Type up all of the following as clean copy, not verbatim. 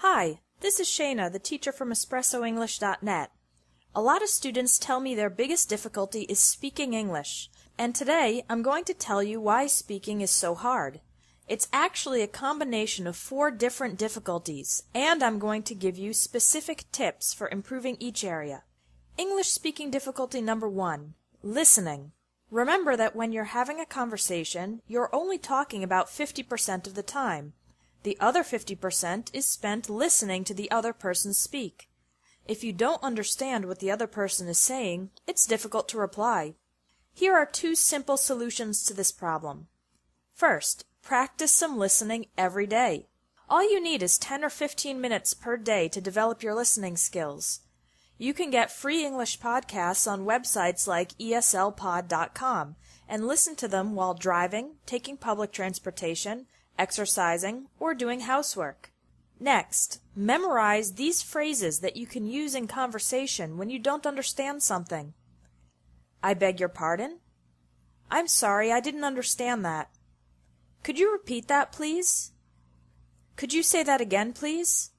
Hi, this is Shayna, the teacher from EspressoEnglish.net. A lot of students tell me their biggest difficulty is speaking English, and today I'm going to tell you why speaking is so hard. It's actually a combination of 4 different difficulties, and I'm going to give you specific tips for improving each area. English speaking difficulty number 1, listening. Remember that when you're having a conversation, you're only talking about 50% of the time. The other 50% is spent listening to the other person speak. If you don't understand what the other person is saying, it's difficult to reply. Here are 2 simple solutions to this problem. First, practice some listening every day. All you need is 10 or 15 minutes per day to develop your listening skills. You can get free English podcasts on websites like eslpod.com and listen to them while driving, taking public transportation, exercising, or doing housework. Next, memorize these phrases that you can use in conversation when you don't understand something. I beg your pardon? I'm sorry, I didn't understand that. Could you repeat that, please? Could you say that again, please?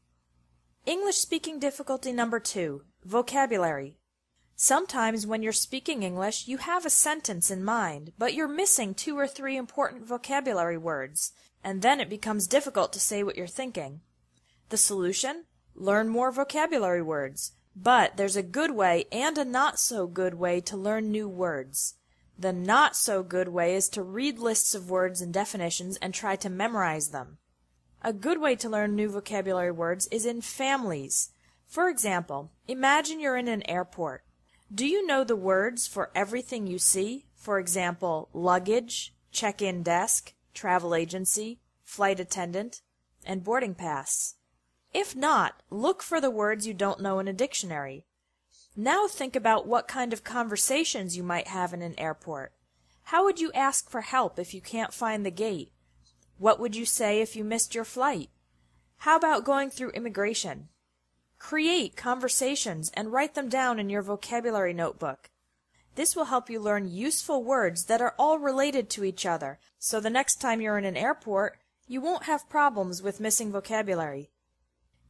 English speaking difficulty number 2, vocabulary. Sometimes when you're speaking English, you have a sentence in mind, but you're missing 2 or 3 important vocabulary words, and then it becomes difficult to say what you're thinking. The solution? Learn more vocabulary words. But there's a good way and a not so good way to learn new words. The not so good way is to read lists of words and definitions and try to memorize them. A good way to learn new vocabulary words is in families. For example, imagine you're in an airport. Do you know the words for everything you see? For example, luggage, check-in desk, travel agency, flight attendant, and boarding pass. If not, look for the words you don't know in a dictionary. Now think about what kind of conversations you might have in an airport. How would you ask for help if you can't find the gate? What would you say if you missed your flight? How about going through immigration? Create conversations and write them down in your vocabulary notebook. This will help you learn useful words that are all related to each other, so the next time you're in an airport, you won't have problems with missing vocabulary.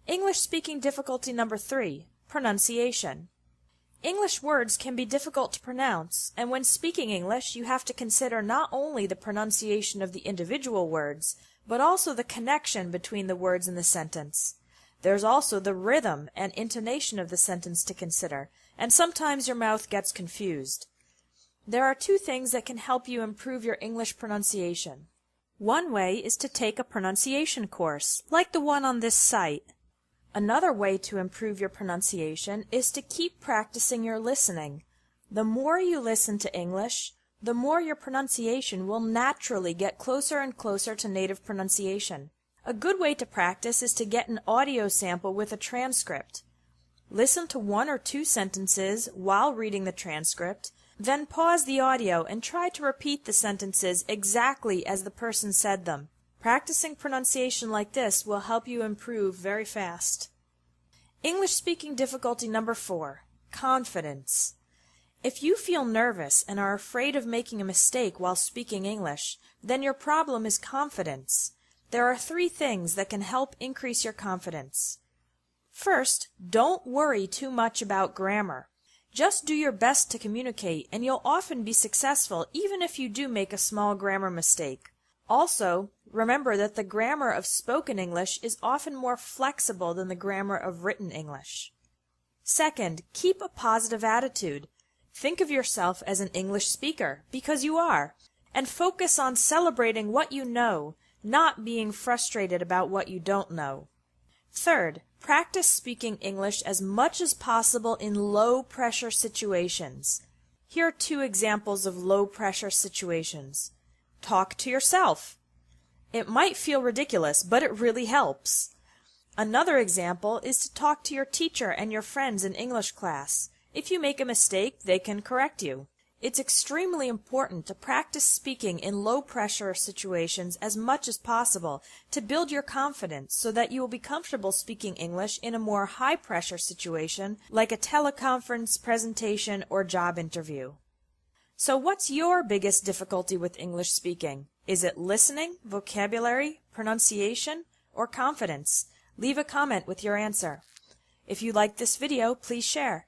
English speaking difficulty number 3, pronunciation. English words can be difficult to pronounce, and when speaking English, you have to consider not only the pronunciation of the individual words, but also the connection between the words in the sentence. There's also the rhythm and intonation of the sentence to consider, and sometimes your mouth gets confused. There are 2 things that can help you improve your English pronunciation. One way is to take a pronunciation course, like the one on this site. Another way to improve your pronunciation is to keep practicing your listening. The more you listen to English, the more your pronunciation will naturally get closer and closer to native pronunciation. A good way to practice is to get an audio sample with a transcript. Listen to 1 or 2 sentences while reading the transcript, then pause the audio and try to repeat the sentences exactly as the person said them. Practicing pronunciation like this will help you improve very fast. English speaking difficulty number 4, confidence. If you feel nervous and are afraid of making a mistake while speaking English, then your problem is confidence. There are 3 things that can help increase your confidence. First, don't worry too much about grammar. Just do your best to communicate, and you'll often be successful even if you do make a small grammar mistake. Also, remember that the grammar of spoken English is often more flexible than the grammar of written English. Second, keep a positive attitude. Think of yourself as an English speaker, because you are, and focus on celebrating what you know, not being frustrated about what you don't know. Third, practice speaking English as much as possible in low-pressure situations. Here are 2 examples of low-pressure situations. Talk to yourself. It might feel ridiculous, but it really helps. Another example is to talk to your teacher and your friends in English class. If you make a mistake, they can correct you. It's extremely important to practice speaking in low-pressure situations as much as possible to build your confidence so that you will be comfortable speaking English in a more high-pressure situation like a teleconference, presentation, or job interview. So what's your biggest difficulty with English speaking? Is it listening, vocabulary, pronunciation, or confidence? Leave a comment with your answer. If you like this video, please share.